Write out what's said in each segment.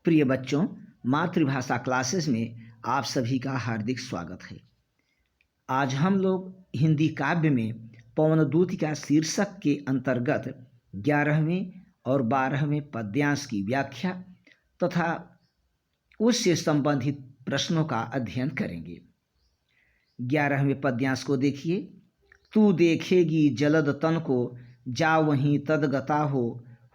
प्रिय बच्चों, मातृभाषा क्लासेस में आप सभी का हार्दिक स्वागत है। आज हम लोग हिंदी काव्य में पवनदूतिका शीर्षक के अंतर्गत 11वें और 12वें पद्यांश की व्याख्या तथा उससे संबंधित प्रश्नों का अध्ययन करेंगे। 11वें पद्यांश को देखिए। तू देखेगी जलद तन को, जा वहीं तदगता हो,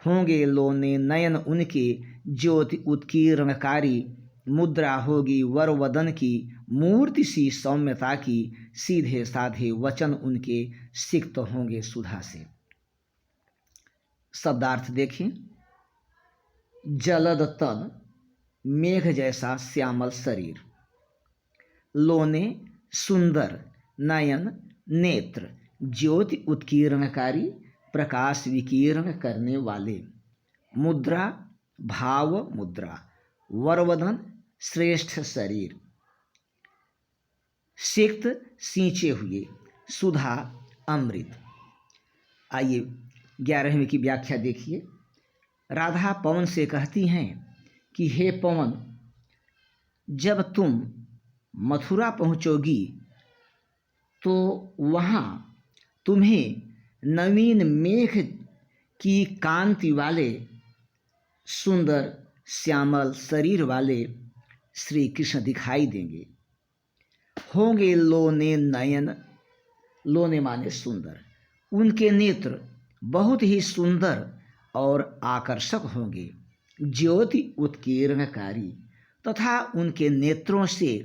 होंगे लोने नयन उनके, ज्योति उत्कीर्णकारी, मुद्रा होगी वर वदन की, मूर्ति सी सौम्यता की, सीधे साधे वचन उनके, सिक्त होंगे सुधा से। शब्दार्थ देखें। जलद तन, मेघ जैसा श्यामल शरीर, लोने सुंदर, नयन नेत्र, ज्योति उत्कीर्णकारी प्रकाश विकीर्ण करने वाले, मुद्रा भाव मुद्रा, वरवदन श्रेष्ठ शरीर, सिक्त सींचे हुए, सुधा अमृत। आइए 11वें की व्याख्या देखिए। राधा पवन से कहती हैं कि हे पवन, जब तुम मथुरा पहुँचोगी तो वहाँ तुम्हें नवीन मेघ की कांति वाले सुंदर श्यामल शरीर वाले श्री कृष्ण दिखाई देंगे। होंगे लोने नयन, लोने माने सुंदर, उनके नेत्र बहुत ही सुंदर और आकर्षक होंगे। ज्योति उत्कीर्णकारी, तथा उनके नेत्रों से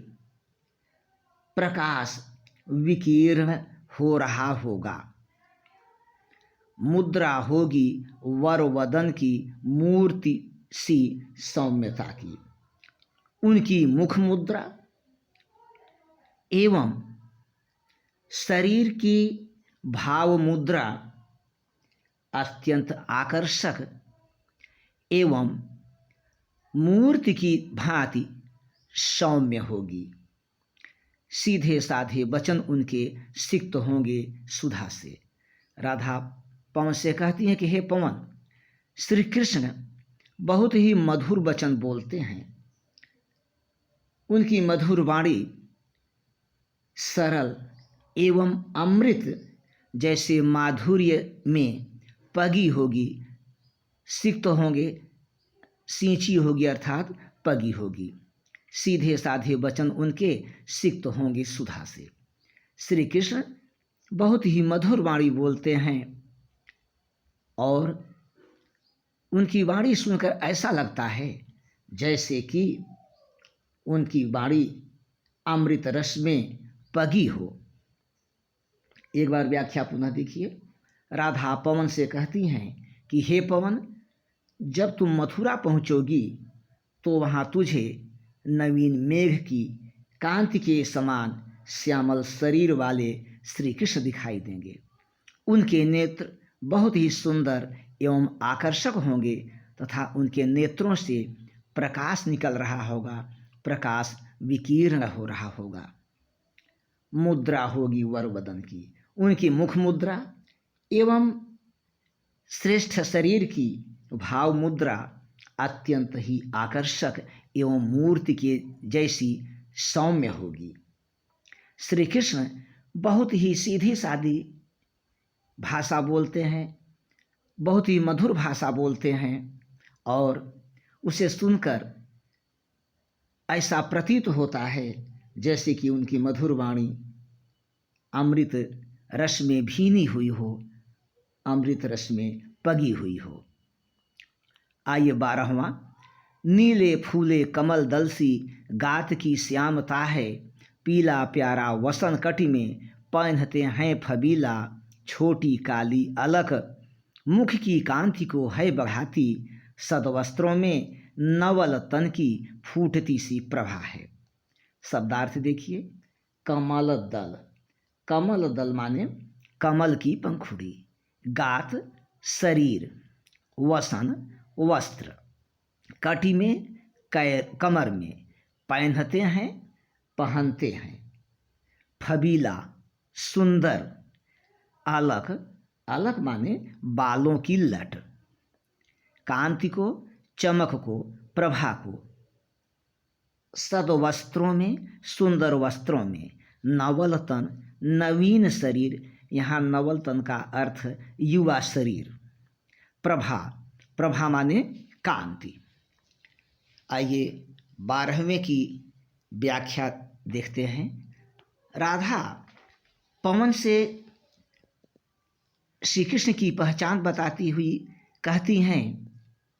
प्रकाश विकीर्ण हो रहा होगा। मुद्रा होगी वर वदन की, मूर्ति सी सौम्यता की, उनकी मुख मुद्रा एवं शरीर की भाव मुद्रा अत्यंत आकर्षक एवं मूर्ति की भांति सौम्य होगी। सीधे साधे वचन उनके सिक्त होंगे सुधा से। राधा पवन से कहती हैं कि हे पवन, श्री कृष्ण बहुत ही मधुर वचन बोलते हैं। उनकी मधुर वाणी सरल एवं अमृत जैसे माधुर्य में पगी होगी, सिक्त होंगे, सींची होगी अर्थात पगी होगी। सीधे साधे वचन उनके सिक्त होंगे सुधा से। श्री कृष्ण बहुत ही मधुर वाणी बोलते हैं और उनकी वाणी सुनकर ऐसा लगता है जैसे कि उनकी वाणी अमृत रस में पगी हो। एक बार व्याख्या पुनः देखिए। राधा पवन से कहती हैं कि हे पवन, जब तुम मथुरा पहुँचोगी तो वहाँ तुझे नवीन मेघ की कांति के समान श्यामल शरीर वाले श्री कृष्ण दिखाई देंगे। उनके नेत्र बहुत ही सुंदर एवं आकर्षक होंगे तथा उनके नेत्रों से प्रकाश निकल रहा होगा, प्रकाश विकीर्ण हो रहा होगा। मुद्रा होगी वर वदन की, उनकी मुख मुद्रा एवं श्रेष्ठ शरीर की भाव मुद्रा अत्यंत ही आकर्षक एवं मूर्ति के जैसी सौम्य होगी। श्री कृष्ण बहुत ही सीधी सादी भाषा बोलते हैं, बहुत ही मधुर भाषा बोलते हैं और उसे सुनकर ऐसा प्रतीत होता है जैसे कि उनकी मधुर वाणी अमृत रस में भीनी हुई हो, अमृत रस में पगी हुई हो। आइए 12वां। नीले फूले कमल दल सी, गात की श्यामता है, पीला प्यारा वसन कटि में, पहनते हैं फबीला, छोटी काली अलक, मुख की कांति को है बढ़ाती, सदवस्त्रों में नवल तन की फूटती सी प्रभा है। शब्दार्थ देखिए। कमल दल, कमल दल माने कमल की पंखुड़ी, गात शरीर, वसन वस्त्र, कटी में कमर में, पहनते हैं पहनते हैं, फबीला सुंदर, अलक, अलक माने बालों की लट, कांति को चमक को प्रभा को सद्वस्त्रों में, सुंदर वस्त्रों में, नवल तन, नवीन शरीर, यहाँ नवल तन का अर्थ युवा शरीर, प्रभा, प्रभा माने कांति। आइए 12वें की व्याख्या देखते हैं। राधा पवन से श्री कृष्ण की पहचान बताती हुई कहती हैं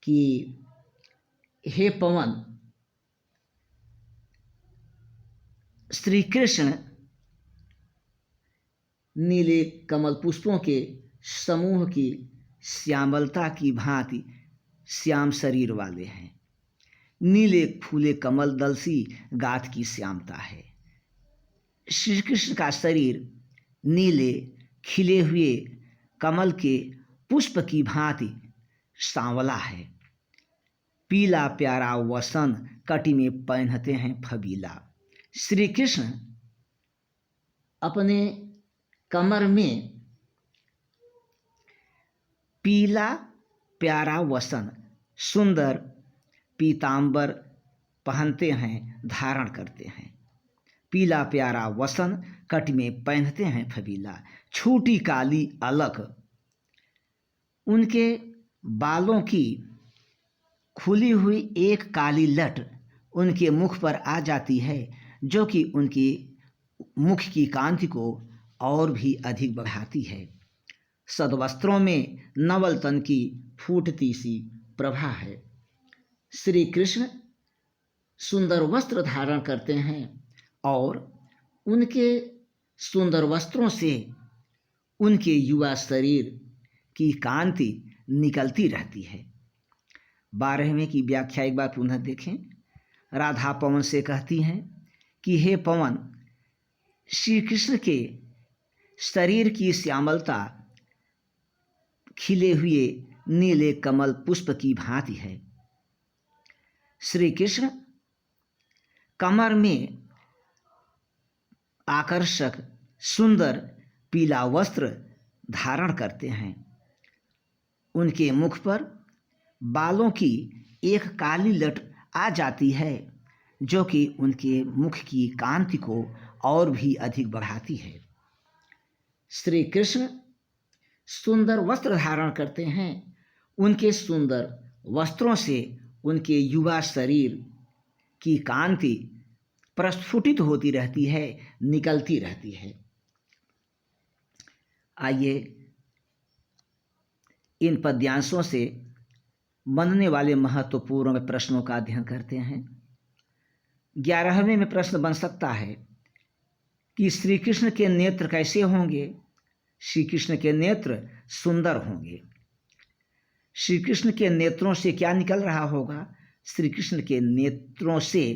कि हे पवन, श्री कृष्ण नीले कमल पुष्पों के समूह की श्यामलता की भांति श्याम शरीर वाले हैं। नीले फूले कमल दल सी गाथ की श्यामता है। श्री कृष्ण का शरीर नीले खिले हुए कमल के पुष्प की भांति सांवला है। पीला प्यारा वसन कटी में पहनते हैं फबीला। श्री कृष्ण अपने कमर में पीला प्यारा वसन, सुंदर पीतांबर पहनते हैं, धारण करते हैं। पीला प्यारा वसन कट में पहनते हैं फबीला। छोटी काली अलक, उनके बालों की खुली हुई एक काली लट उनके मुख पर आ जाती है, जो कि उनकी मुख की कांति को और भी अधिक बढ़ाती है। सद्वस्त्रों में नवल तन की फूटती सी प्रभा है। श्री कृष्ण सुंदर वस्त्र धारण करते हैं और उनके सुंदर वस्त्रों से उनके युवा शरीर की कांति निकलती रहती है। 12वें की व्याख्या एक बार पुनः देखें। राधा पवन से कहती हैं कि हे पवन, श्री कृष्ण के शरीर की श्यामलता खिले हुए नीले कमल पुष्प की भांति है। श्री कृष्ण कमर में आकर्षक सुंदर पीला वस्त्र धारण करते हैं। उनके मुख पर बालों की एक काली लट आ जाती है, जो कि उनके मुख की कांति को और भी अधिक बढ़ाती है। श्री कृष्ण सुंदर वस्त्र धारण करते हैं। उनके सुंदर वस्त्रों से उनके युवा शरीर की कांति प्रस्फुटित होती रहती है, निकलती रहती है। आइए इन पद्यांशों से बनने वाले महत्वपूर्ण प्रश्नों का अध्ययन करते हैं। 11वें में प्रश्न बन सकता है कि श्री कृष्ण के नेत्र कैसे होंगे। श्री कृष्ण के नेत्र सुंदर होंगे। श्री कृष्ण के नेत्रों से क्या निकल रहा होगा? श्री कृष्ण के नेत्रों से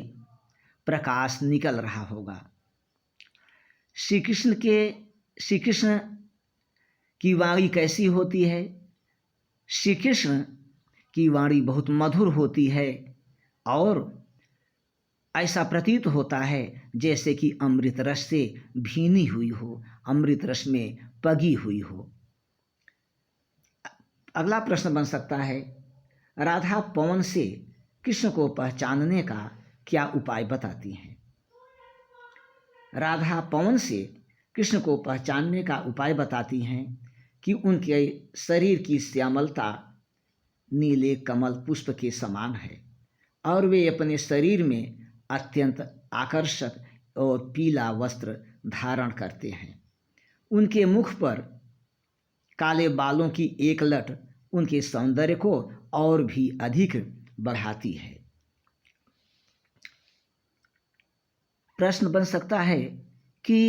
प्रकाश निकल रहा होगा। श्री कृष्ण की वाणी कैसी होती है? श्री कृष्ण की वाणी बहुत मधुर होती है और ऐसा प्रतीत होता है जैसे कि अमृत रस से भीनी हुई हो, अमृत रस में पगी हुई हो। अगला प्रश्न बन सकता है, राधा पवन से कृष्ण को पहचानने का क्या उपाय बताती हैं? राधा पवन से कृष्ण को पहचानने का उपाय बताती हैं कि उनके शरीर की श्यामलता नीले कमल पुष्प के समान है और वे अपने शरीर में अत्यंत आकर्षक और पीला वस्त्र धारण करते हैं। उनके मुख पर काले बालों की एक लट उनके सौंदर्य को और भी अधिक बढ़ाती है। प्रश्न बन सकता है कि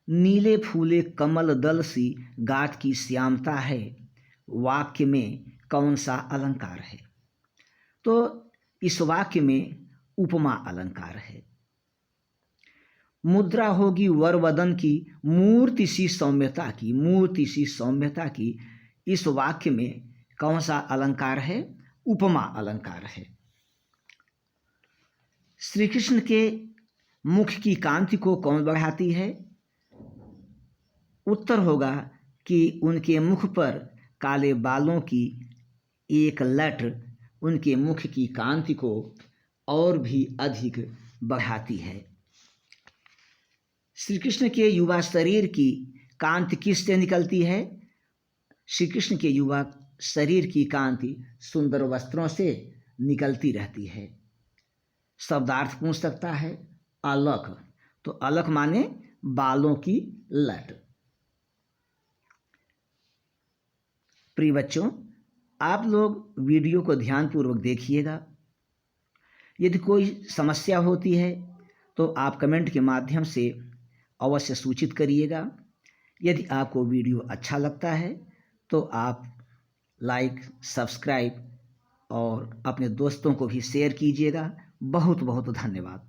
नीले फूले कमल दल सी गाठ की श्यामता है, वाक्य में कौन सा अलंकार है? तो इस वाक्य में उपमा अलंकार है। मुद्रा होगी वरवदन की मूर्ति सी सौम्यता की, मूर्ति सी सौम्यता की। इस वाक्य में कौन सा अलंकार है? उपमा अलंकार है। श्री कृष्ण के मुख की कांति को कौन बढ़ाती है? उत्तर होगा कि उनके मुख पर काले बालों की एक लट उनके मुख की कांति को और भी अधिक बढ़ाती है। श्री कृष्ण के युवा शरीर की कांति किससे निकलती है? श्री कृष्ण के युवा शरीर की कांति सुंदर वस्त्रों से निकलती रहती है। शब्दार्थ पूछ सकता है अलख, तो अलख माने बालों की लट। प्रिय बच्चों, आप लोग वीडियो को ध्यानपूर्वक देखिएगा। यदि कोई समस्या होती है तो आप कमेंट के माध्यम से अवश्य सूचित करिएगा। यदि आपको वीडियो अच्छा लगता है तो आप लाइक, सब्सक्राइब और अपने दोस्तों को भी शेयर कीजिएगा। बहुत बहुत धन्यवाद।